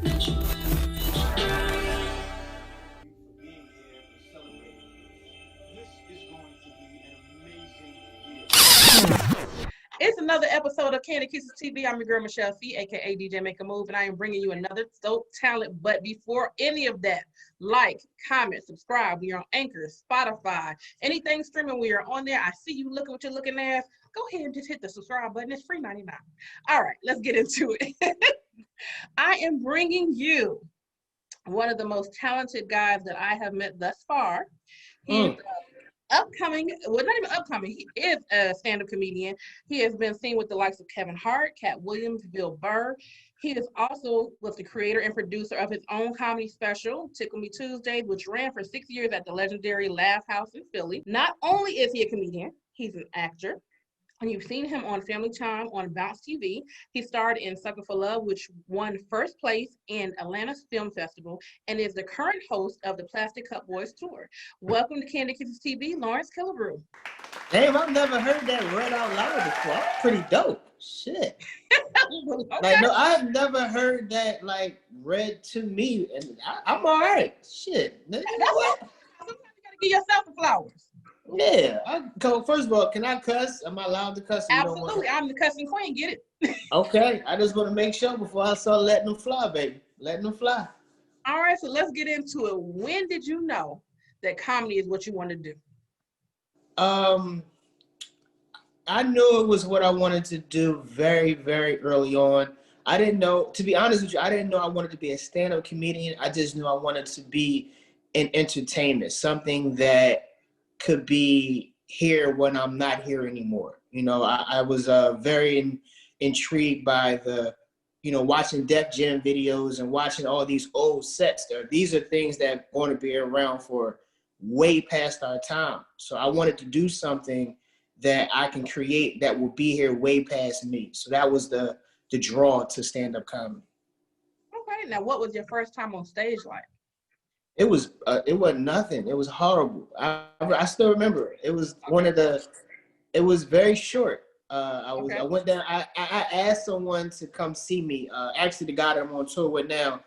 It's another episode of Kandid Kisses TV. I'm your girl, Michelle C., a.k.a. DJ Make a Move, and I am bringing you another dope talent. But before any of that, like, comment, subscribe. We are on Anchor, Spotify, anything streaming. We are on there. I see you looking what you're looking at. Go ahead and just hit the subscribe button. It's free 99. All right, let's get into it. I am bringing you one of the most talented guys that I have met thus far. He's upcoming, well, not even upcoming, he is a stand-up comedian. He has been seen with the likes of Kevin Hart, Cat Williams, Bill Burr. He is also was the creator and producer of his own comedy special, Tickle Me Tuesdays, which ran for 6 years at the legendary Laugh House in Philly. Not only is he a comedian, he's an actor. And you've seen him on Family Time on Bounce TV. He starred in Sucker for Love, which won first place in Atlanta's Film Festival, and is the current host of the Plastic Cup Boys Tour. Welcome to Kandid Kisses TV, Lawrence Killebrew. Damn, I've never heard that read out loud before. That's pretty dope. Shit. Okay. Like, no, I've never heard that, like, read to me, and I'm all right. Shit. You know what? Sometimes you gotta give yourself the flowers. Yeah. First of all, can I cuss? Am I allowed to cuss? Absolutely. I'm the cussing queen. Get it? Okay. I just want to make sure before I start letting them fly, baby. Letting them fly. All right, so let's get into it. When did you know that comedy is what you want to do? I knew it was what I wanted to do very, very early on. I didn't know, to be honest with you, I didn't know I wanted to be a stand-up comedian. I just knew I wanted to be in entertainment, something that could be here when I'm not here anymore. You know, I was very intrigued by the, watching Def Jam videos and watching all these old sets there. These are things that are going to be around for way past our time. So I wanted to do something that I can create that will be here way past me. So that was the draw to stand-up comedy. Okay, now what was your first time on stage like? It wasn't nothing. It was horrible. I still remember it. It was it was very short. I went down, I asked someone to come see me. Actually the guy that I'm on tour with now,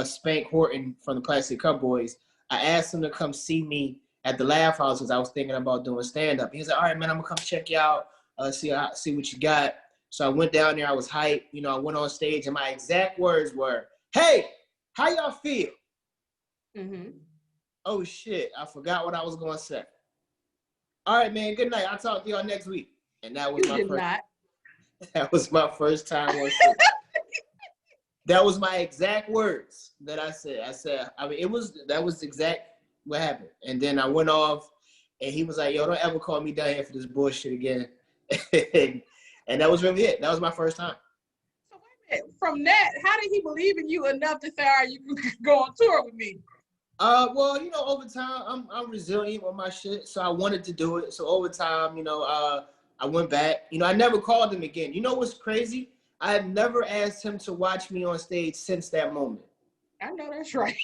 Spank Horton from the Plastic Cup Boys. I asked him to come see me at the Laugh House because I was thinking about doing stand-up. He was like, all right, man, I'm gonna come check you out, see what you got. So I went down there, I was hyped, I went on stage and my exact words were, hey, how y'all feel? Mm-hmm. Oh shit, I forgot what I was gonna say. All right, man, good night. I'll talk to y'all next week. And that was that was my first time on stage. That was my exact words that I said. That was exact what happened. And then I went off and he was like, yo, don't ever call me down here for this bullshit again. and that was really it. That was my first time. So wait a minute. From that, how did he believe in you enough to say, all right, you can go on tour with me? Well, over time, I'm resilient with my shit, so I wanted to do it. So over time, I went back. I never called him again. You know what's crazy? I have never asked him to watch me on stage since that moment. I know that's right.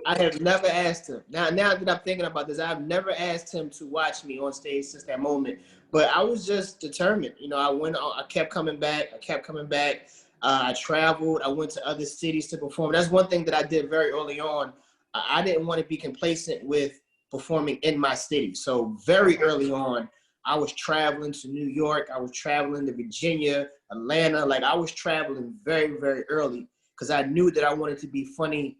I have never asked him. Now that I'm thinking about this, I've never asked him to watch me on stage since that moment. But I was just determined. I kept coming back. I traveled. I went to other cities to perform. That's one thing that I did very early on. I didn't want to be complacent with performing in my city. So very early on, I was traveling to New York. I was traveling to Virginia, Atlanta. Like I was traveling very, very early because I knew that I wanted to be funny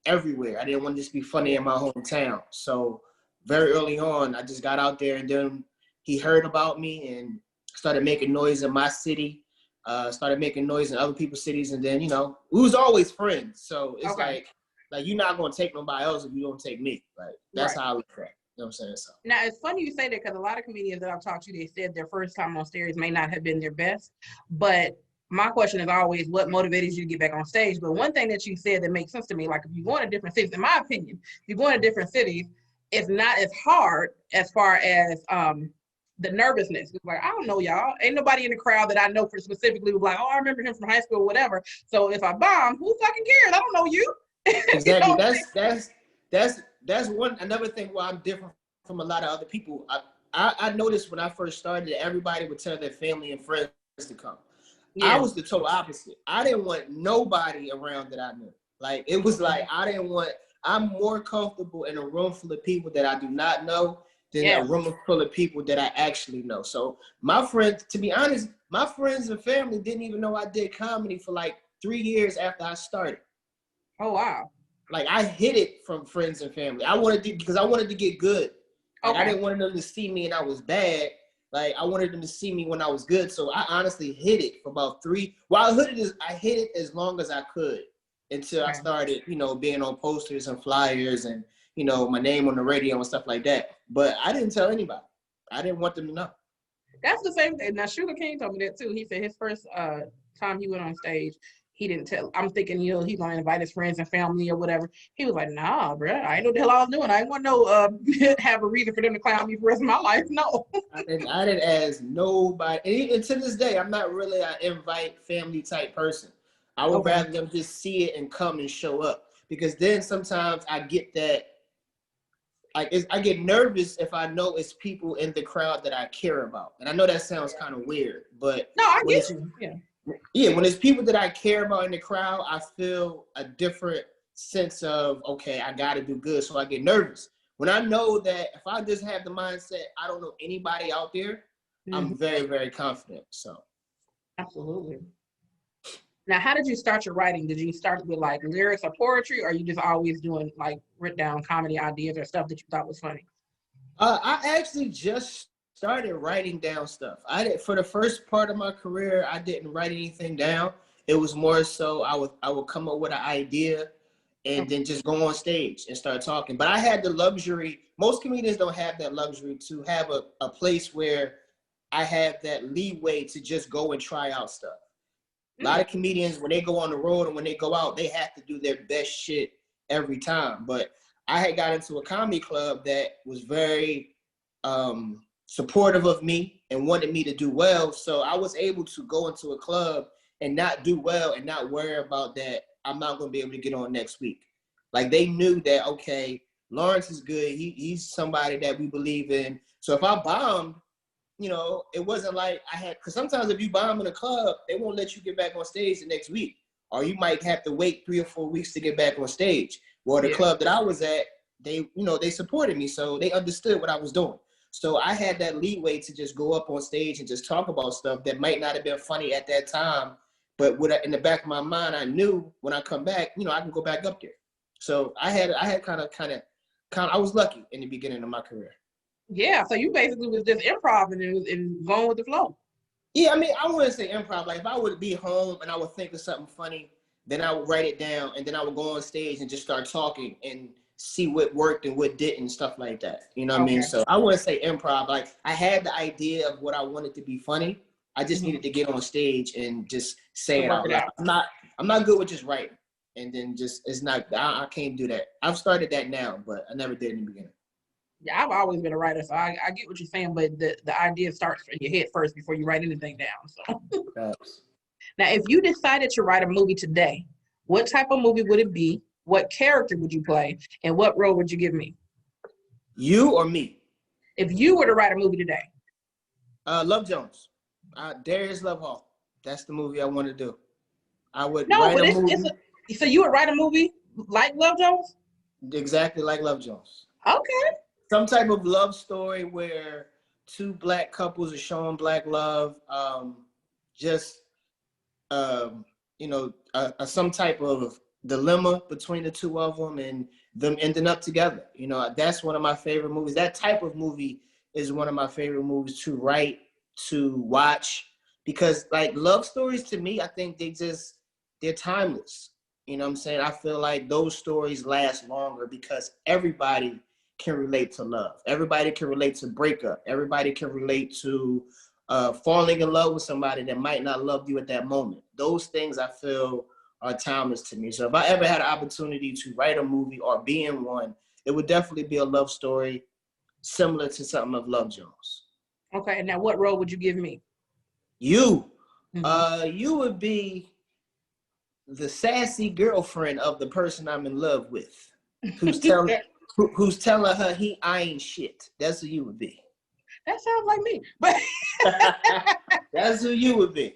everywhere. I didn't want to just be funny in my hometown. So very early on, I just got out there and then he heard about me and started making noise in my city, started making noise in other people's cities. And then, we was always friends. So it's like you're not going to take nobody else if you don't take me. Like, that's how I look at it. You know what I'm saying? So. Now, it's funny you say that because a lot of comedians that I've talked to, they said their first time on stage may not have been their best. But my question is always, what motivated you to get back on stage? But one thing that you said that makes sense to me, like if you go to different cities, in my opinion, if you go to different cities, it's not as hard as far as the nervousness. It's like, I don't know y'all. Ain't nobody in the crowd that I know for specifically was like, oh, I remember him from high school or whatever. So if I bomb, who fucking cares? I don't know you. Exactly. That's another thing why I'm different from a lot of other people. I noticed when I first started that everybody would tell their family and friends to come. Yeah. I was the total opposite. I didn't want nobody around that I knew. Like, it was like, I'm more comfortable in a room full of people that I do not know than a room full of people that I actually know. So my friends, to be honest, my friends and family didn't even know I did comedy for like 3 years after I started. Oh, wow. Like, I hid it from friends and family. Because I wanted to get good. Like, I didn't want them to see me and I was bad. Like, I wanted them to see me when I was good. So I honestly hid it for about 3. Well, I hid it as long as I could until I started, you know, being on posters and flyers and, you know, my name on the radio and stuff like that. But I didn't tell anybody. I didn't want them to know. That's the same thing. Now, Sugar King told me that too. He said his first time he went on stage, he didn't tell. I'm thinking, you know, he's gonna invite his friends and family or whatever. He was like, nah, bro, I ain't know the hell I was doing. I ain't want no have a reason for them to clown me for the rest of my life. No. I didn't ask nobody. And even to this day, I'm not really an invite family type person. I would rather them just see it and come and show up. Because then sometimes I get that, like, I get nervous if I know it's people in the crowd that I care about. And I know that sounds kind of weird, but no, I get you. Yeah, when it's people that I care about in the crowd, I feel a different sense of, okay, I got to do good. So I get nervous. When I know that if I just have the mindset, I don't know anybody out there, I'm very, very confident. So. Absolutely. Now, how did you start your writing? Did you start with like lyrics or poetry, or are you just always doing like written down comedy ideas or stuff that you thought was funny? I actually just started writing down stuff. For the first part of my career, I didn't write anything down. It was more so I would come up with an idea and then just go on stage and start talking. But I had the luxury, most comedians don't have that luxury to have a place where I have that leeway to just go and try out stuff. A lot of comedians, when they go on the road and when they go out, they have to do their best shit every time. But I had got into a comedy club that was very supportive of me and wanted me to do well. So I was able to go into a club and not do well and not worry about that I'm not going to be able to get on next week. Like, they knew that, okay, Lawrence is good. He's somebody that we believe in. So if I bombed, you know, it wasn't like because sometimes if you bomb in a club, they won't let you get back on stage the next week. Or you might have to wait 3 or 4 weeks to get back on stage. Well, the club that I was at, they supported me, so they understood what I was doing. So I had that leeway to just go up on stage and just talk about stuff that might not have been funny at that time. But in the back of my mind, I knew when I come back, you know, I can go back up there. So I had kind of, I was lucky in the beginning of my career. Yeah, so you basically was just improv and going with the flow. Yeah, I mean, I wouldn't say improv. Like, if I would be home and I would think of something funny, then I would write it down, and then I would go on stage and just start talking and see what worked and what didn't, stuff like that. You know what I mean? So I wouldn't say improv. Like, I had the idea of what I wanted to be funny. I just needed to get on stage and just say it out loud. I'm not good with just writing, and then I can't do that. I've started that now, but I never did in the beginning. Yeah, I've always been a writer, so I get what you're saying, but the idea starts in your head first before you write anything down. So now, if you decided to write a movie today, what type of movie would it be? What character would you play? And what role would you give me? You or me? If you were to write a movie today. Love Jones. Darius Love Hall. That's the movie I want to do. I would write a movie. So you would write a movie like Love Jones? Exactly like Love Jones. Okay. Some type of love story where 2 Black couples are showing Black love. Some type of dilemma between the 2 of them and them ending up together. You know, that's one of my favorite movies. That type of movie is one of my favorite movies to write, to watch, because like love stories to me, I think they're timeless. You know what I'm saying? I feel like those stories last longer because everybody can relate to love. Everybody can relate to breakup. Everybody can relate to falling in love with somebody that might not love you at that moment. Those things I feel are timeless to me. So if I ever had an opportunity to write a movie or be in one, it would definitely be a love story similar to something of Love Jones. Okay, now what role would you give me? You. You would be the sassy girlfriend of the person I'm in love with, who's telling her I ain't shit. That's who you would be. That sounds like me. But that's who you would be.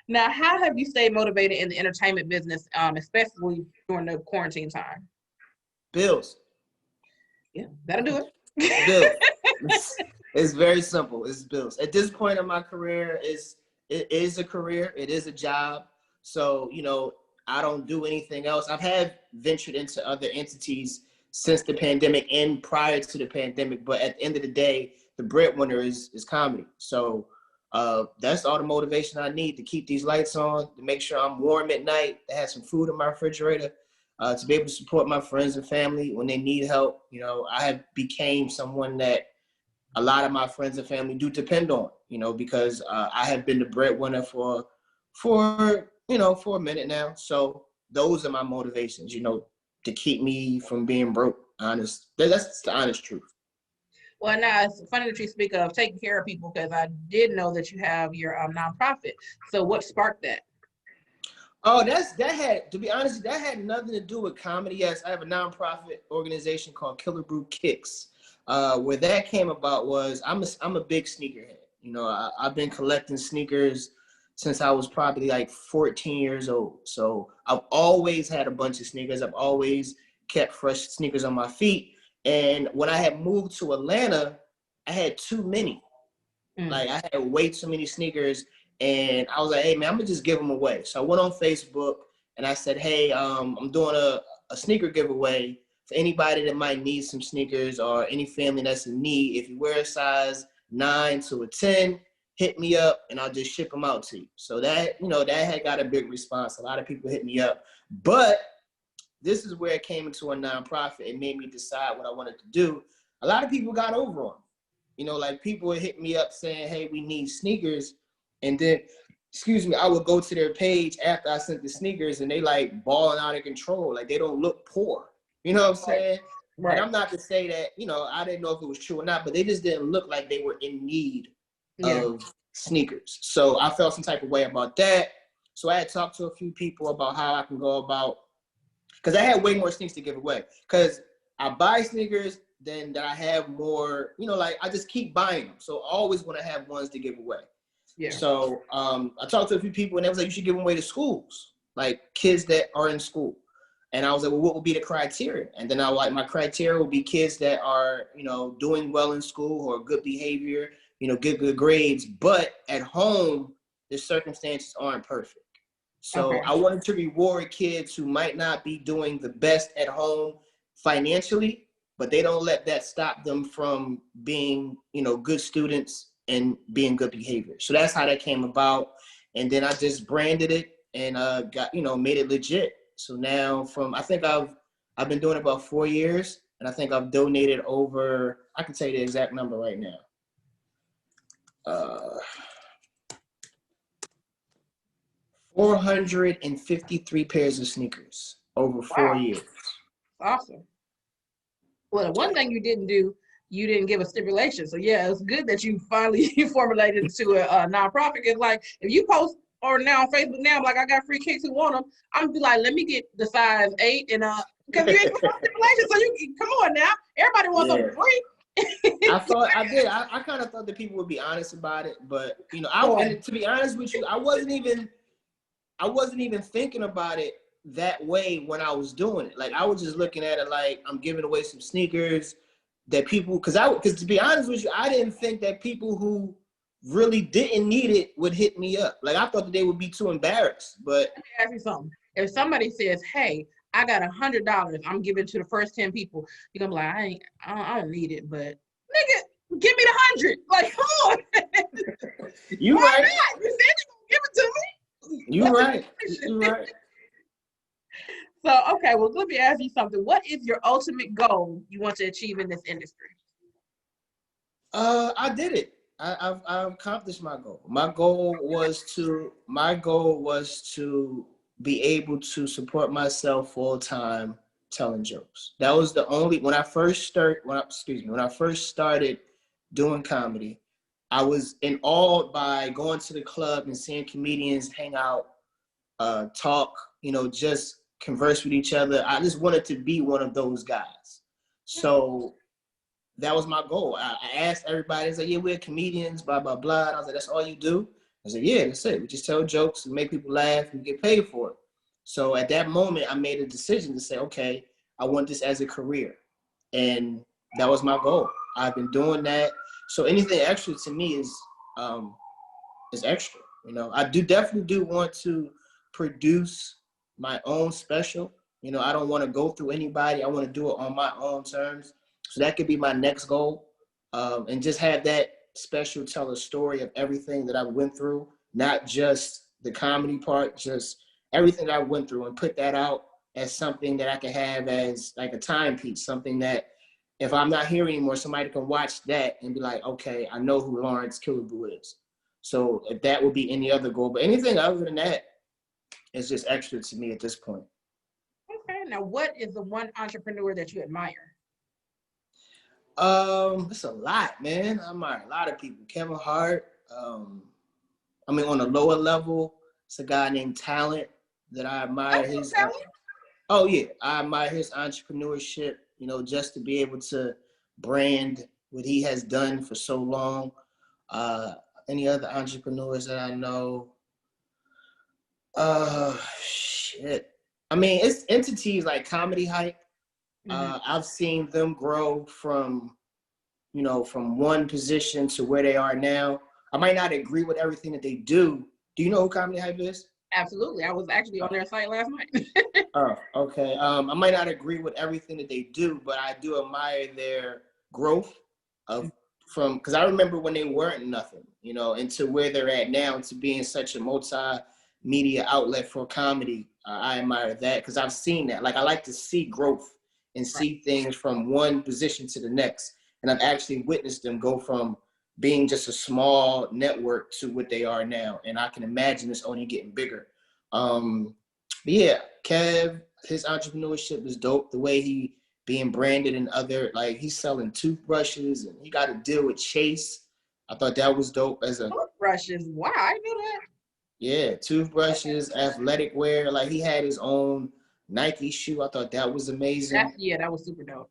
Now, how have you stayed motivated in the entertainment business, especially during the quarantine time? Bills. Yeah, that'll do it. Bills. It's very simple. It's bills. At this point in my career, it is a career. It is a job. So, you know, I don't do anything else. I've had ventured into other entities since the pandemic and prior to the pandemic. But at the end of the day, the breadwinner is comedy. So that's all the motivation I need to keep these lights on, to make sure I'm warm at night, to have some food in my refrigerator, to be able to support my friends and family when they need help. You know, I have became someone that a lot of my friends and family do depend on, you know, because I have been the breadwinner for for a minute now. So those are my motivations, you know, to keep me from being broke. Honest, that's the honest truth. Well, now it's funny that you speak of taking care of people, because I did know that you have your nonprofit. So what sparked that? Oh, that had, to be honest, that had nothing to do with comedy. Yes, I have a nonprofit organization called Killebrew Kicks. Where that came about was I'm a big sneakerhead. You know, I've been collecting sneakers since I was probably like 14 years old. So I've always had a bunch of sneakers. I've always kept fresh sneakers on my feet. And when I had moved to Atlanta, I had too many. Like I had way too many sneakers, and I was like, hey man, I'm gonna just give them away. So I went on Facebook and I said, hey, I'm doing a sneaker giveaway for anybody that might need some sneakers, or any family that's in need. If you wear a size 9 to a 10, hit me up and I'll just ship them out to you. So that, you know, that had got a big response. A lot of people hit me up, but this is where it came into a nonprofit. It made me decide what I wanted to do. A lot of people got over on me. You know, like people would hit me up saying, hey, we need sneakers. And then, excuse me, I would go to their page after I sent the sneakers and they like balling out of control. Like they don't look poor. You know what I'm saying? Right. And I'm not to say that, you know, I didn't know if it was true or not, but they just didn't look like they were in need of sneakers. So I felt some type of way about that. So I had talked to a few people about how I can go about, because I had way more sneakers to give away. Because I buy sneakers, then that I have more, you know, like I just keep buying them. So I always want to have ones to give away. Yeah. So I talked to a few people and they was like, you should give them away to schools, like kids that are in school. And I was like, well, what would be the criteria? And then I was like, my criteria would be kids that are, you know, doing well in school or good behavior, you know, good grades, but at home, the circumstances aren't perfect. So I wanted to reward kids who might not be doing the best at home financially, but they don't let that stop them from being, you know, good students and being good behavior. So that's how that came about. And then I just branded it and got, you know, made it legit. So now I think I've been doing it about 4 years, and I think I've donated over, I can tell you the exact number right now. 453 pairs of sneakers over 4 years. Awesome. Well, the one thing you didn't do, you didn't give a stipulation. So yeah, it's good that you finally formulated it to a nonprofit. It's like if you post or now on Facebook now, like I got free kicks who want them, I'm gonna be like, let me get the size 8 and because you ain't got stipulation. So you come on now, everybody wants something free. I kind of thought that people would be honest about it, but you know, and to be honest with you, I wasn't even thinking about it that way when I was doing it. Like I was just looking at it like I'm giving away some sneakers that people, because to be honest with you, I didn't think that people who really didn't need it would hit me up. Like I thought that they would be too embarrassed. But let me ask you something. If somebody says, hey, I got $100, I'm giving to the first 10 people, you're gonna be like, I don't need it, but nigga, give me the 100. Like, come on. You Why right. not? You said you're gonna give it to me. You right. You right. So, okay, well, let me ask you something. What is your ultimate goal you want to achieve in this industry? I did it. I've accomplished my goal. My goal was to be able to support myself full time telling jokes. That was the only, when I first started doing comedy, I was in awe by going to the club and seeing comedians hang out, talk, you know, just converse with each other. I just wanted to be one of those guys. So that was my goal. I asked everybody, it's like, yeah, we're comedians, blah, blah, blah. And I was like, that's all you do? I said, yeah, that's it. We just tell jokes and make people laugh and get paid for it. So at that moment, I made a decision to say, okay, I want this as a career. And that was my goal. I've been doing that. So anything extra to me is extra. You know, I definitely do want to produce my own special. You know, I don't want to go through anybody. I want to do it on my own terms. So that could be my next goal. And just have that special tell a story of everything that I went through, not just the comedy part, just everything that I went through, and put that out as something that I can have as like a timepiece, something that if I'm not here anymore, somebody can watch that and be like, okay, I know who Lawrence Killebrew is. So if that would be any other goal, but anything other than that is just extra to me at this point. Okay, now what is the one entrepreneur that you admire? It's a lot, man. I admire a lot of people. Kevin Hart. I mean, on a lower level, it's a guy named Talent that I admire his. Oh yeah, I admire his entrepreneurship. You know, just to be able to brand what he has done for so long. Any other entrepreneurs that I know? Shit. I mean, it's entities like Comedy Hype. I've seen them grow from, you know, from one position to where they are now. I might not agree with everything that they do. Do you know who Comedy Hype is? Absolutely. I was actually on their site last night. Oh, okay. I might not agree with everything that they do, but I do admire their growth because I remember when they weren't nothing, you know, into where they're at now, to being such a multimedia outlet for comedy. I admire that because I've seen that. Like, I like to see growth and see things from one position to the next. And I've actually witnessed them go from being just a small network to what they are now. And I can imagine it's only getting bigger. But yeah, Kev, his entrepreneurship is dope. The way he being branded and other, like, he's selling toothbrushes and he got to deal with Chase. I thought that was dope as a toothbrushes. Wow, I knew that. Yeah, toothbrushes, athletic wear. Like, he had his own Nike shoe. I thought that was amazing. That was super dope.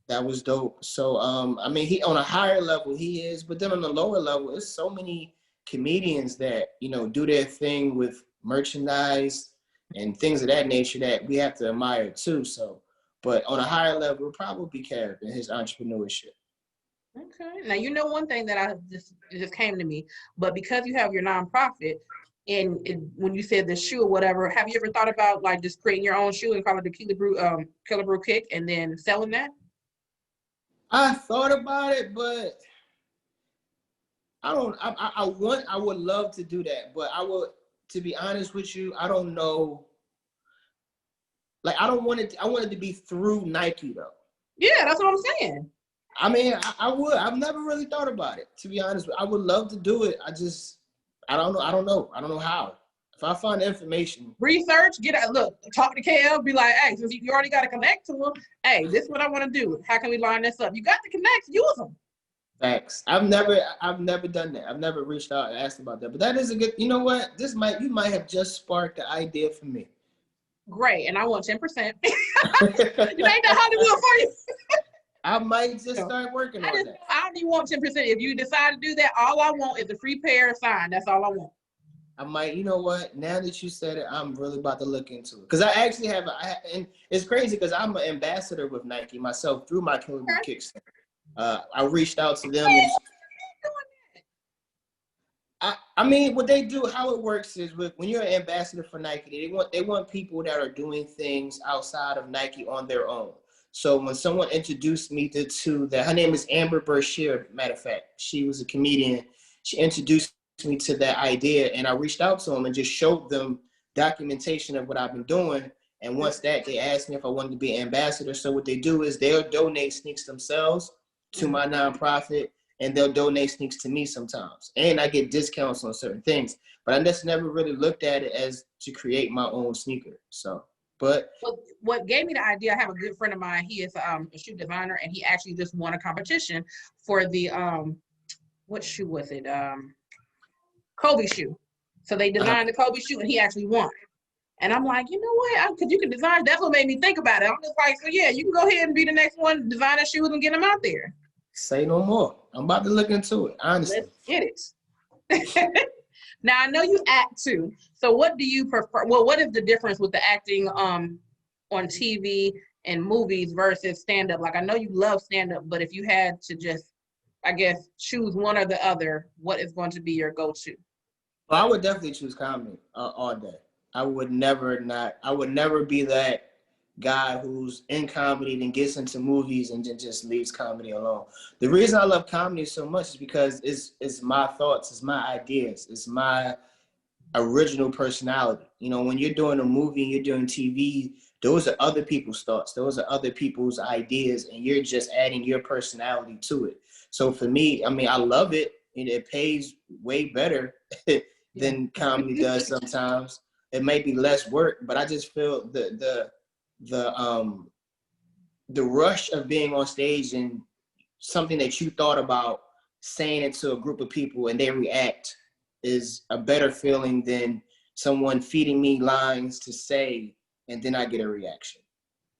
That was dope. So, I mean, he on a higher level he is, but then on the lower level, there's so many comedians that, you know, do their thing with merchandise and things of that nature that we have to admire too. So, but on a higher level, it probably be Kev and his entrepreneurship. Okay. Now, you know, one thing that it just came to me, but because you have your nonprofit, and when you said the shoe or whatever, have you ever thought about like just creating your own shoe and call it the Killebrew Kick and then selling that? I thought about it, but I would love to do that, but to be honest with you, I don't know. Like, I want it to be through Nike though. Yeah, that's what I'm saying. I mean, I would. I've never really thought about it, to be honest. I would love to do it. I don't know. I don't know how. If I find information, research, talk to Kev, be like, hey, since you already got to connect to him, hey, this is what I want to do. How can we line this up? You got the connects, use them. Facts. I've never done that. I've never reached out and asked about that. But that is a good. You know what? You might have just sparked the idea for me. Great, and I want 10%. You ain't that Hollywood for you. I might just start working on that. I don't even want 10%. If you decide to do that, all I want is a free pair of sign. That's all I want. I might, you know what? Now that you said it, I'm really about to look into it. Because I actually have, and it's crazy because I'm an ambassador with Nike myself through my Killebrew Kicks. I reached out to them. And I mean, what they do, how it works is when you're an ambassador for Nike, they want people that are doing things outside of Nike on their own. So when someone introduced me to that, her name is Amber Berkshire, matter of fact. She was a comedian. She introduced me to that idea, and I reached out to them and just showed them documentation of what I've been doing. And once that, they asked me if I wanted to be an ambassador. So what they do is they'll donate sneaks themselves to my nonprofit, and they'll donate sneaks to me sometimes. And I get discounts on certain things. But I just never really looked at it as to create my own sneaker. So, but what gave me the idea, I have a good friend of mine. He is a shoe designer, and he actually just won a competition for the what shoe was it? Kobe shoe. So they designed the Kobe shoe, and he actually won. And I'm like, you know what? Because you can design. That's what made me think about it. I'm just like, so yeah, you can go ahead and be the next one, design the shoes and get them out there. Say no more. I'm about to look into it, honestly. Let's get it. Now I know you act too. So what do you prefer? Well, what is the difference with the acting on TV and movies versus stand up? Like I know you love stand up, but if you had to just, I guess, choose one or the other, what is going to be your go-to? Well, I would definitely choose comedy all day. I would never not. I would never be that guy who's in comedy then gets into movies and then just leaves comedy alone. The reason I love comedy so much is because it's my thoughts, it's my ideas, it's my original personality. You know, when you're doing a movie and you're doing TV, those are other people's thoughts, those are other people's ideas, and you're just adding your personality to it. So for me, I mean, I love it, and it pays way better than comedy does sometimes. It may be less work, but I just feel the rush of being on stage and something that you thought about saying it to a group of people and they react is a better feeling than someone feeding me lines to say and then I get a reaction,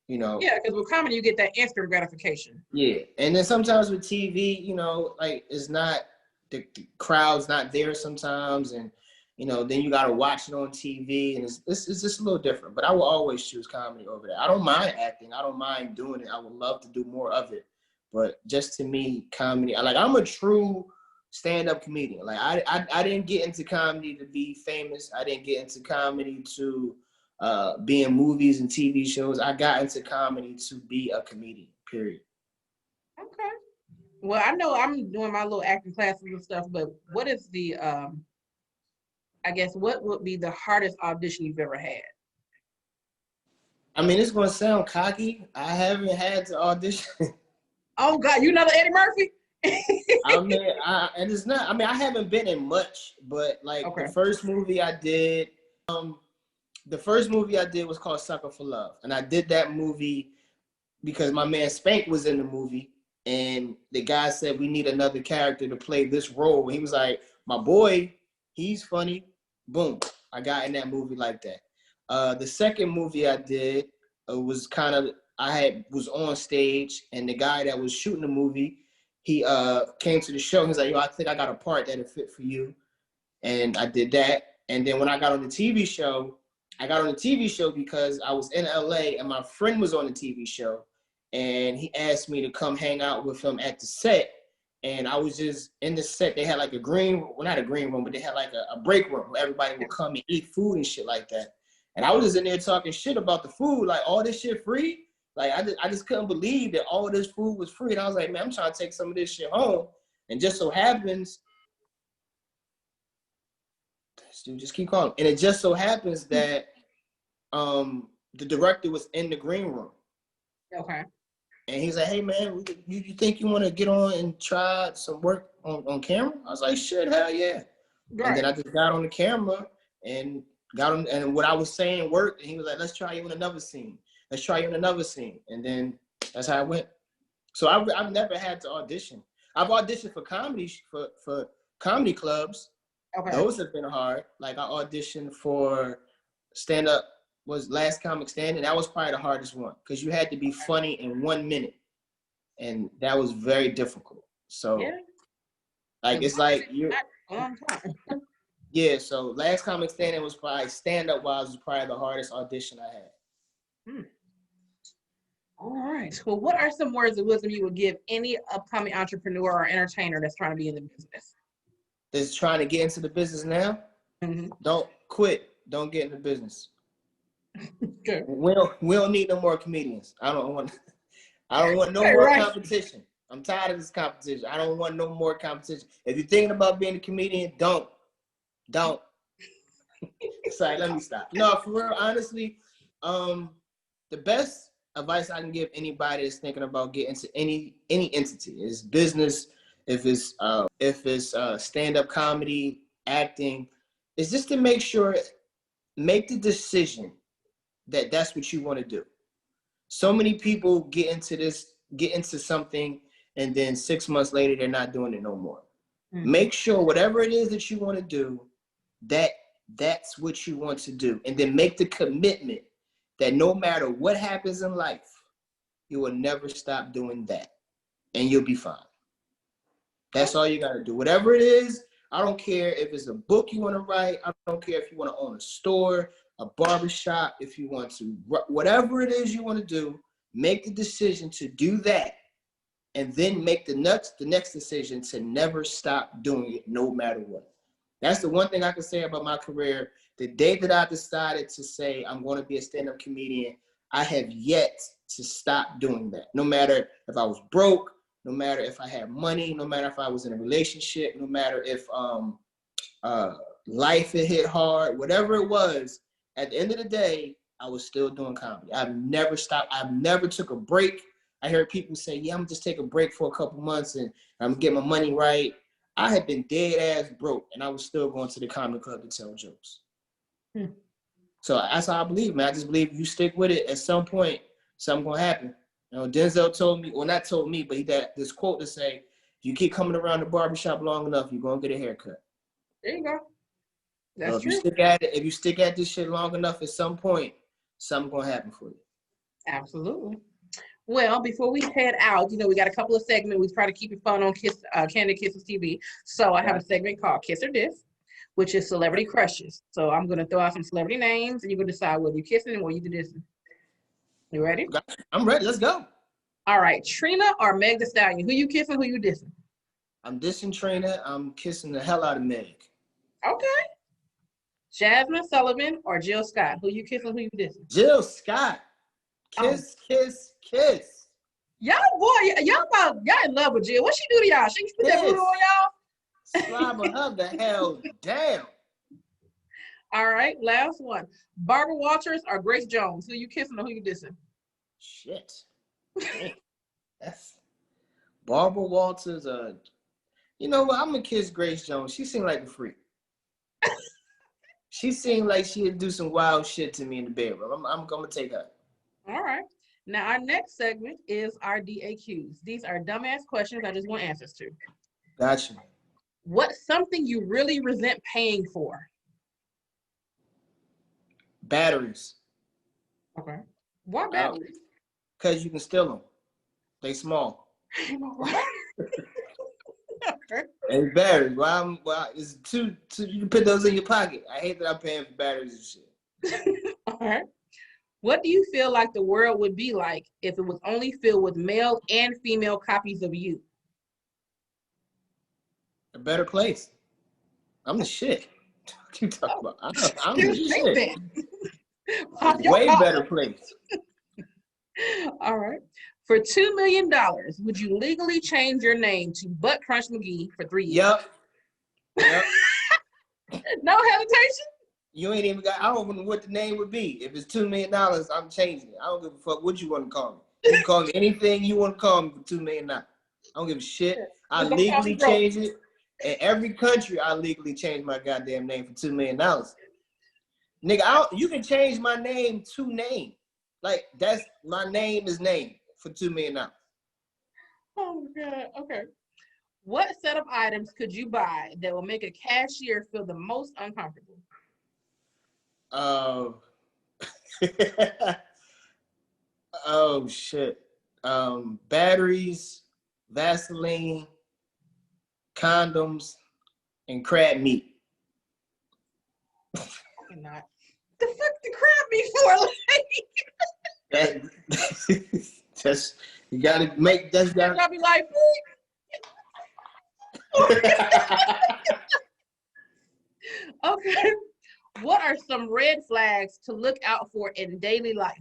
you know? Yeah, because with comedy, you get that instant gratification. Yeah. And then sometimes with TV, you know, like it's not, the crowd's not there sometimes. And, you know, then you got to watch it on TV and it's just a little different. But I will always choose comedy over that. I don't mind acting. I don't mind doing it. I would love to do more of it. But just to me, comedy, I'm a true stand-up comedian. Like I didn't get into comedy to be famous. I didn't get into comedy to be in movies and TV shows. I got into comedy to be a comedian, period. Okay. Well, I know I'm doing my little acting classes and stuff, but what is the, I guess, what would be the hardest audition you've ever had? I mean, it's going to sound cocky. I haven't had to audition. Oh, God, you know the Eddie Murphy? I mean, and it's not, I mean, I haven't been in much, but like Okay. the first movie I did was called Sucker for Love. And I did that movie because my man Spank was in the movie. And the guy said, we need another character to play this role. And he was like, my boy, he's funny. Boom. I got in that movie like that. The second movie I did was kind of, was on stage, and the guy that was shooting the movie, he came to the show. He was like, yo, I think I got a part that'll fit for you. And I did that. And then when I got on the TV show, because I was in LA and my friend was on the TV show. And he asked me to come hang out with him at the set. And I was just in the set. They had like not a green room, but they had like a break room where everybody would come and eat food and shit like that. And I was just in there talking shit about the food, like all this shit free. Like I just couldn't believe that all this food was free. And I was like, man, I'm trying to take some of this shit home. And just so happens, dude, just keep calling. And it just so happens that the director was in the green room. Okay. And he's like, hey, man, you think you want to get on and try some work on camera? I was like, shit, hell yeah. Right. And then I just got on the camera and and what I was saying worked. And he was like, let's try you in another scene. And then that's how it went. So I've never had to audition. I've auditioned for comedy, for comedy clubs. Okay. Those have been hard. Like I auditioned for stand-up, was Last Comic Standing. That was probably the hardest one because you had to be funny in 1 minute. And that was very difficult. So like it's like you're yeah, so Last Comic Standing was probably stand-up wise was probably the hardest audition I had. All right. Well, what are some words of wisdom you would give any upcoming entrepreneur or entertainer that's trying to be in the business? That's trying to get into the business now? Mm-hmm. Don't quit. Don't get in the business. Okay. We don't need no more comedians. I don't want no more competition. I'm tired of this competition. I don't want no more competition. If you're thinking about being a comedian, don't. Sorry, let me stop. No, for real, honestly, the best advice I can give anybody that's thinking about getting into any entity is business. If it's stand-up comedy, acting, is just to make the decision that that's what you want to do. So many people get into something, and then 6 months later, they're not doing it no more. Mm-hmm. Make sure whatever it is that you want to do, that's what you want to do. And then make the commitment that no matter what happens in life, you will never stop doing that. And you'll be fine. That's all you got to do. Whatever it is, I don't care if it's a book you want to write. I don't care if you want to own a store, a barbershop, if you want to, whatever it is you want to do, make the decision to do that. And then make the next decision to never stop doing it, no matter what. That's the one thing I can say about my career. The day that I decided to say I'm going to be a stand-up comedian, I have yet to stop doing that. No matter if I was broke, no matter if I had money, no matter if I was in a relationship, no matter if life had hit hard, whatever it was, at the end of the day, I was still doing comedy. I've never stopped. I've never took a break. I heard people say, yeah, I'm gonna just take a break for a couple months and I'm gonna get my money right. I had been dead ass broke and I was still going to the comedy club to tell jokes. So that's how I believe, man. I just believe you stick with it, at some point, something gonna happen. You know, Denzel told me, well, not told me, but he had this quote to say, if you keep coming around the barbershop long enough, you're gonna get a haircut. There you go. That's so if true. you stick at it, if you stick at this shit long enough, at some point, something gonna happen for you. Absolutely. Well, before we head out, you know, we got a couple of segments. We try to keep it fun on Kandid Kisses TV. So I have a segment called Kiss or Diss, which is celebrity crushes. So I'm going to throw out some celebrity names, and you can decide whether you're kissing or you're dissing. You ready? I'm ready. Let's go. All right. Trina or Meg Thee Stallion? Who you kissing? Who you dissing? I'm dissing Trina. I'm kissing the hell out of Meg. Okay. Jasmine Sullivan or Jill Scott? Who you kissing? Who you dissing? Jill Scott. Kiss, kiss, kiss. Y'all, boy, y'all in love with Jill. What she do to y'all? She put that voodoo on y'all? Slobber her the hell down. All right, last one. Barbara Walters or Grace Jones? Who you kissing or who you dissing? Shit. That's Barbara Walters. You know what? I'm gonna kiss Grace Jones. She seemed like a freak. She seemed like she'd do some wild shit to me in the bedroom. I'm gonna take her. All right. Now, our next segment is our DAQs. These are dumbass questions I just want answers to. Gotcha. What's something you really resent paying for? Batteries. Okay. Why batteries? Because you can steal them. They small. Okay. And batteries. Well, it's two. You can put those in your pocket. I hate that I'm paying for batteries and shit. All right. What do you feel like the world would be like if it was only filled with male and female copies of you? A better place. I'm the shit. What you talking about? I'm the shit. Way better place. All right. For $2 million, would you legally change your name to Butt Crunch McGee for 3 years? Yep. No hesitation? You ain't even got, I don't know what the name would be. If it's $2 million, I'm changing it. I don't give a fuck what you want to call me. You can call me anything you want to call me for $2 million. I don't give a shit. I legally change it. In every country, I legally change my goddamn name for $2 million. Nigga, you can change my name to name. Like, that's, my name is name for $2 million. Oh my God, okay. What set of items could you buy that will make a cashier feel the most uncomfortable? Oh shit. Batteries, Vaseline, condoms, and crab meat. Not. The fuck the crab meat for? That's you gotta make that's gotta be like okay. What are some red flags to look out for in daily life?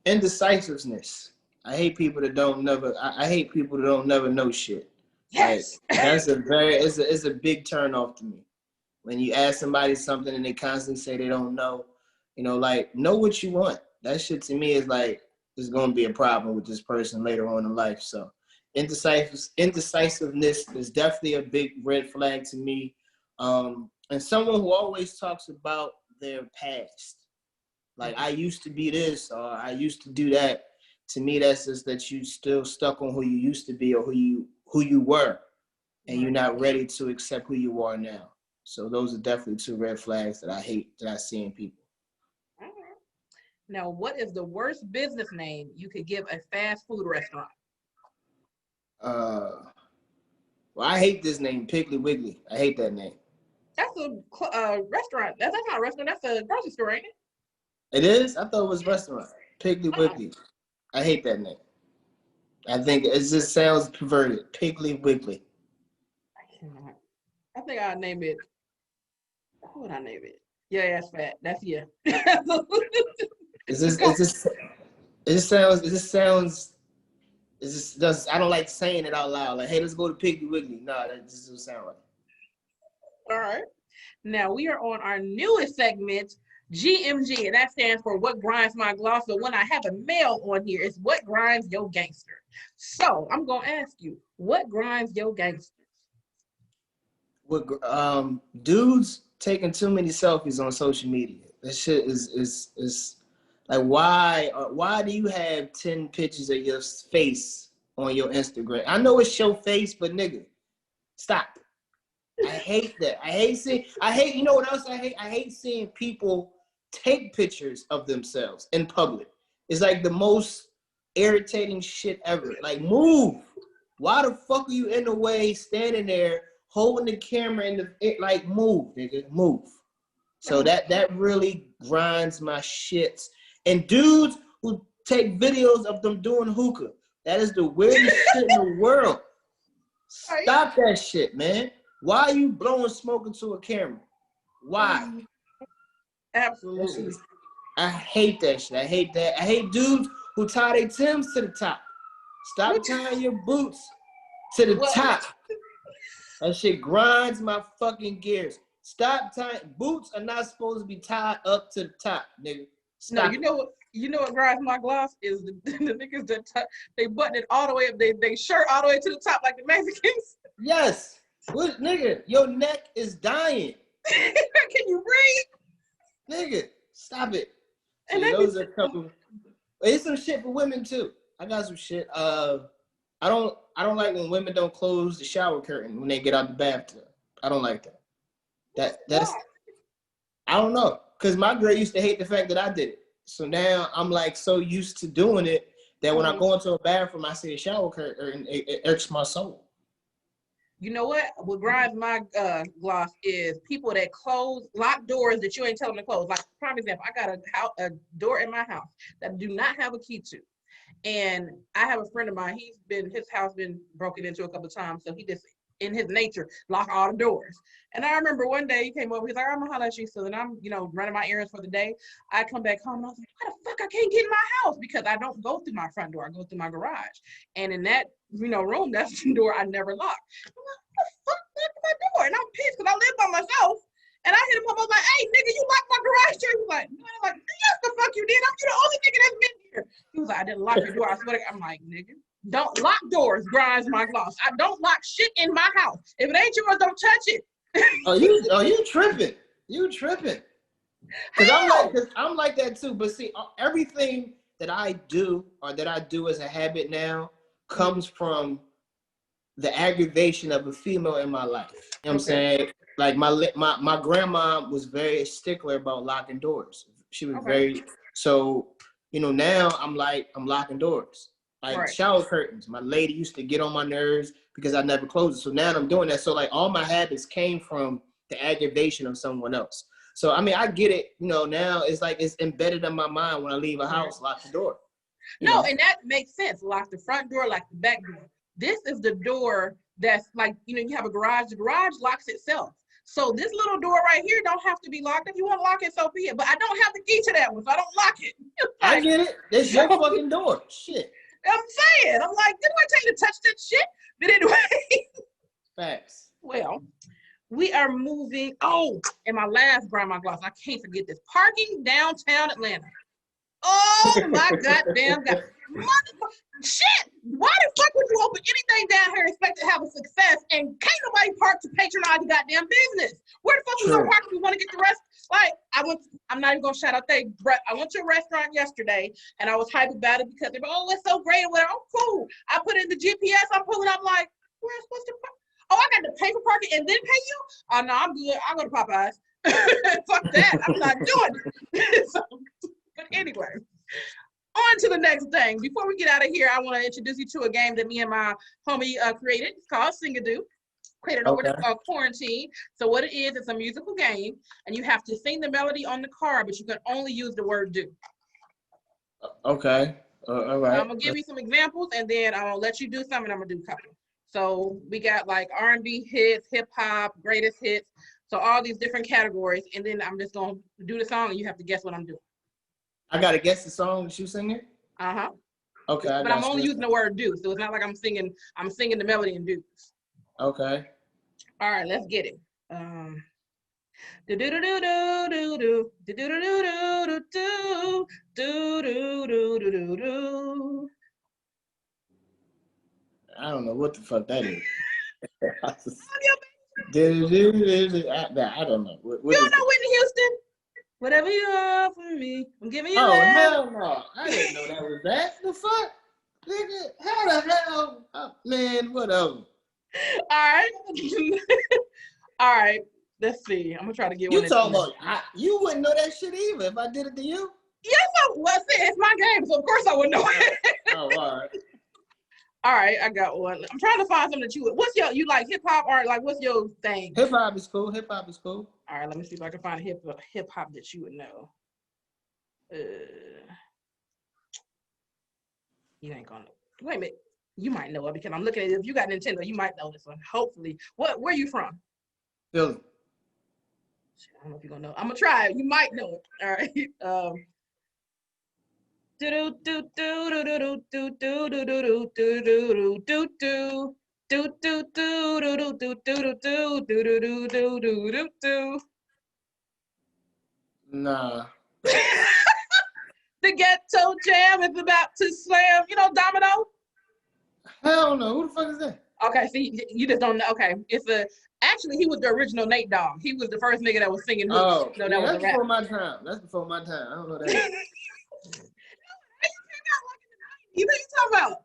Indecisiveness. I hate people that don't never. I hate people that don't never know shit. Yes. Like, that's it's a big turn off to me. When you ask somebody something and they constantly say they don't know, you know, like, know what you want. That shit to me is like, there's gonna be a problem with this person later on in life. So indecisiveness is definitely a big red flag to me. And someone who always talks about their past. Like, I used to be this, or I used to do that. To me, that's just that you still stuck on who you used to be or who you were, and you're not ready to accept who you are now. So those are definitely two red flags that I hate that I see in people. All right. Now, what is the worst business name you could give a fast food restaurant? Well, I hate this name, Piggly Wiggly. I hate that name. That's a restaurant. That's not a restaurant. That's a grocery store, ain't it? It is? I thought it was restaurant. Piggly Uh-uh. Wiggly. I hate that name. I think it just sounds perverted. Piggly Wiggly. I cannot. I think I'll name it. What would I name it? Yeah, that's fat. That's yeah. I don't like saying it out loud. Like, hey, let's go to Piggly Wiggly. No, that just doesn't sound right. All right. Now we are on our newest segment, GMG, and that stands for What Grinds My Gloss. But when I have a male on here, it's What Grinds Your Gangster. So I'm gonna ask you, what grinds your gangster? What dudes taking too many selfies on social media. That shit is like, why do you have 10 pictures of your face on your Instagram? I know it's your face, but nigga, stop. I hate that. You know what else I hate? I hate seeing people take pictures of themselves in public. It's like the most irritating shit ever. Like, move. Why the fuck are you in the way, standing there, holding the camera like, move, nigga, move. So that really grinds my shits. And dudes who take videos of them doing hookah, that is the weirdest shit in the world. Stop that shit, man. Why are you blowing smoke into a camera? Why? Absolutely. I hate that shit. I hate that. I hate dudes who tie their Timbs to the top. Stop tying your boots to the top. That shit grinds my fucking gears. Stop tying. Boots are not supposed to be tied up to the top, nigga. Stop. No, you know what grinds my gloss is the niggas that they button it all the way up, they shirt all the way to the top like the Mexicans. Yes. What, nigga? Your neck is dying. Can you breathe? Nigga, stop it. And see, those are a couple. It's some shit for women too. I got some shit. I don't like when women don't close the shower curtain when they get out the bathtub. I don't like that. That's I don't know. Cause my girl used to hate the fact that I did it. So now I'm like so used to doing it that when I go into a bathroom, I see a shower curtain, it irks my soul. You know what? What grinds my gloss is people that lock doors that you ain't telling them to close. Like, prime example, I got a door in my house that I do not have a key to. And I have a friend of mine, his house been broken into a couple of times, so he just, in his nature, lock all the doors. And I remember one day he came over, he's like, I'm gonna holler at you. So then I'm, running my errands for the day. I come back home and I was like, why the fuck I can't get in my house? Because I don't go through my front door, I go through my garage. And in that, room, that's the door I never lock. I'm like, what the fuck locked my door? And I'm pissed because I live by myself. And I hit him up, I was like, hey, nigga, you locked my garage door. He was like, no. I'm like, yes, the fuck you did. I'm the only nigga that's been here. He was like, I didn't lock your door. I swear to God. I'm like, nigga, don't lock doors, grinds my gloss. I don't lock shit in my house. If it ain't yours, don't touch it. you tripping. You tripping. Because I'm like that too. But see, everything that I do or that I do as a habit now comes from the aggravation of a female in my life. You know what I'm saying? Like my grandma was very stickler about locking doors. She was very, so, now I'm locking doors. Like shower curtains. My lady used to get on my nerves because I never closed it. So now I'm doing that. So like all my habits came from the aggravation of someone else. So, I mean, I get it, now it's like it's embedded in my mind when I leave a house, lock the door. No, and that makes sense. Lock the front door, lock the back door. This is the door that's like, you have a garage. The garage locks itself. So this little door right here don't have to be locked. If you want to lock it, so be it. But I don't have the key to that one, so I don't lock it. I get it. It's your fucking door. Shit. I'm saying. I'm like, didn't I tell you to touch that shit? But anyway. Facts. Well, we are moving. Oh, and my last grandma gloss. I can't forget this. Parking downtown Atlanta. Oh my goddamn God. Shit! Why the fuck would you open anything down here and expect to have a success and can't nobody park to patronize the goddamn business? Where the fuck we gonna park if we want to get the rest? Like, I'm not even gonna shout out there, but I went to a restaurant yesterday and I was hyped about it because they were, oh, it's so great. Well, I'm cool. I put in the GPS, I'm pulling up like, where's supposed to park? Oh, I got to pay for parking and then pay you? Oh no, I'm good. I'll go to Popeyes. Fuck that. I'm not doing it. But anyway, on On to the next thing. Before we get out of here, I want to introduce you to a game that me and my homie created. It's called SingADoo. Created over quarantine. So what it is, it's a musical game, and you have to sing the melody on the card, but you can only use the word do. Okay. All right. So I'm gonna give you some examples, and then I'm gonna let you do some, and I'm gonna do a couple. So we got like R&B hits, hip hop, greatest hits. So all these different categories, and then I'm just gonna do the song, and you have to guess what I'm doing. I gotta guess the song that you singing. Okay. But I'm only using the word do, so it's not like I'm singing the melody and do. Okay. All right, let's get it. Do do do do do do do do do do do do do do do do do. I don't know what the fuck that is. I don't know. You don't know Whitney Houston? Whatever you are for me, I'm giving you. Oh hell no! I didn't know that was that. The fuck, nigga? How the hell, man? Whatever. All right. All right. Let's see. I'm gonna try to get one. You talking about? You wouldn't know that shit either if I did it to you. Yes, it's my game, so of course I would know it. Oh, all right. All right, I got one. I'm trying to find something that you like hip hop or like what's your thing? Hip hop is cool. Hip hop is cool. All right, let me see if I can find a hip hop that you would know. You ain't gonna. Wait a minute. You might know it because I'm looking at it. If you got Nintendo, you might know this one. Hopefully. Where you from? Philly. I don't know if you're gonna know. I'm gonna try it. You might know it. All right. Do do do do do do do do do do do do do do. Do do do do do do do do do do do do do do do. Nah. The ghetto jam is about to slam. You know Domino? Hell no. Who the fuck is that? Okay, see, you just don't know. Okay, actually he was the original Nate Dogg. He was the first nigga that was singing hooks. Oh, no, that was a rap. before my time. That's before my time. I don't know that. You know what you talking about?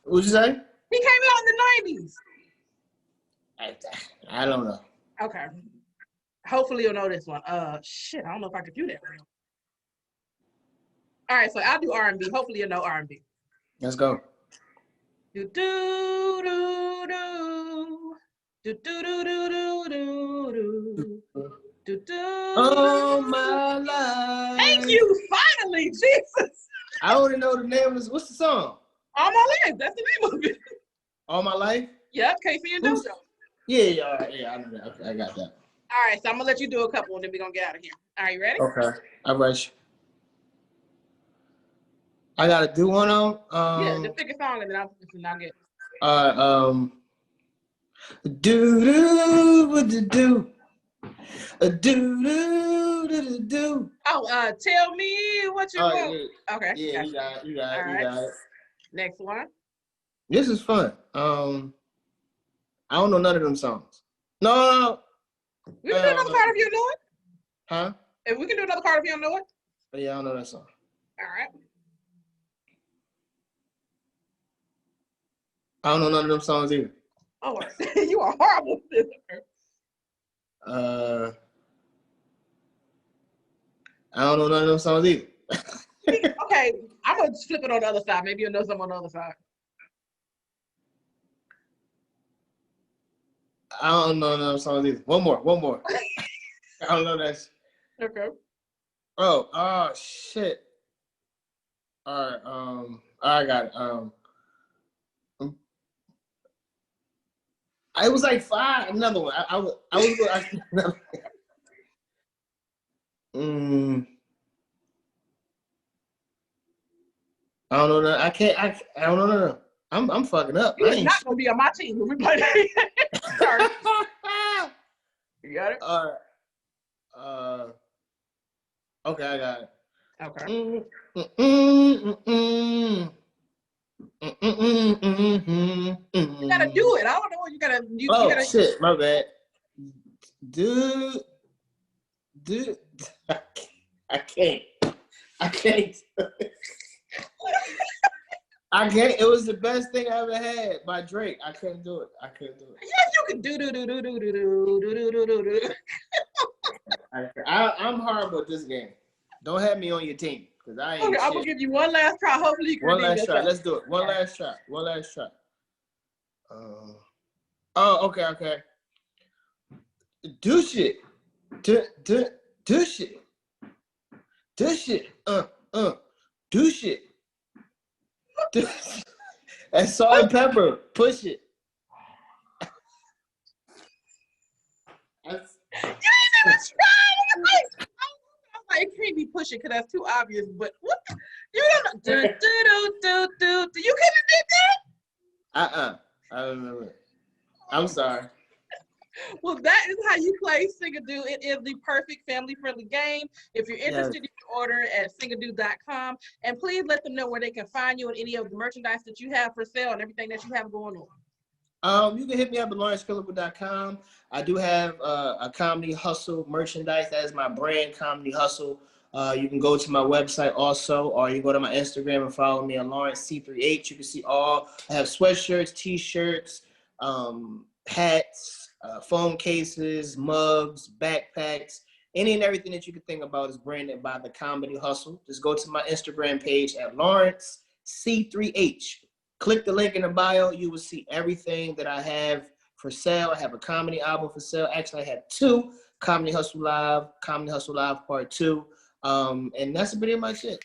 What'd you say? He came out in the 90s. I don't know. Okay. Hopefully you'll know this one. Shit, I don't know if I could do that right now. All right, so I'll do R&B. Hopefully you'll know R&B. Let's go. Do do do do do do do do do do do. All my life. Thank you, finally, Jesus. I only know the name of this. What's the song? All My Life. That's the name of it. All My Life? Yep, Casey and JoJo. Yeah, all right, yeah, I know that. Okay, I got that. All right, so I'm gonna let you do a couple and then we're gonna get out of here. All right, you ready? Okay. All right. I gotta do one on. Yeah, just pick a song and then I'll get. Do do do do do do do. Oh, tell me what you want. Yeah. Okay. Yeah, you got it. You got it. Next one. This is fun. I don't know none of them songs. No. We can do another card if you know it. Huh? If we can do another card if you don't know it. Yeah, I don't know that song. All right. I don't know none of them songs either. Oh, you are horrible. I don't know none of them songs either. Okay, I'm gonna flip it on the other side. Maybe you'll know some on the other side. I don't know none of them songs either. One more. I don't know that. Okay. Oh shit. All right. I got it. It was like 5. Another one. I was. I don't know that. I can't. I don't know. I'm fucking up. You're not gonna be on my team when we play that. Sorry. You got it? All right. Okay, I got it. Okay. You gotta do it. I don't know what you gotta. You gotta. Shit, my bad. Dude. I can't. I can't. It was the best thing I ever had by Drake. I couldn't do it. Yes, you can do. I'm horrible at this game. Don't have me on your team because I ain't Okay, I'm gonna give you one last try. Hopefully you can One redeem last try. yourself. Let's do it. One last try. One last try. Oh, okay. Do shit. Do shit. Do shit. Do shit. And salt and pepper. Push it. You ain't even tried. It can't be pushing because that's too obvious. But what? You don't know. You couldn't have did that. I don't remember. I'm sorry. Well, that is how you play SingADoo. It is the perfect family-friendly game. If you're interested, you can order it at SingADoo.com. And please let them know where they can find you and any of the merchandise that you have for sale and everything that you have going on. You can hit me up at LawrenceKillebrew.com. I do have a Comedy Hustle merchandise. That is my brand, Comedy Hustle. You can go to my website also, or you can go to my Instagram and follow me on Lawrence C3H. You can see all. I have sweatshirts, T-shirts, hats, phone cases, mugs, backpacks. Any and everything that you can think about is branded by the Comedy Hustle. Just go to my Instagram page at Lawrence C3H. Click the link in the bio. You will see everything that I have for sale. I have a comedy album for sale. Actually, I have 2: Comedy Hustle Live Part 2. And that's pretty much it.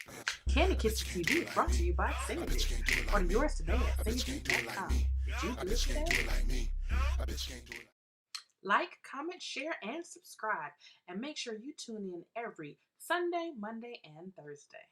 Kandid Kisses TV is brought to you by SingADoo. Order yours today at SingADoo.com. Like, comment, share, and subscribe. And make sure you tune in every Sunday, Monday, and Thursday.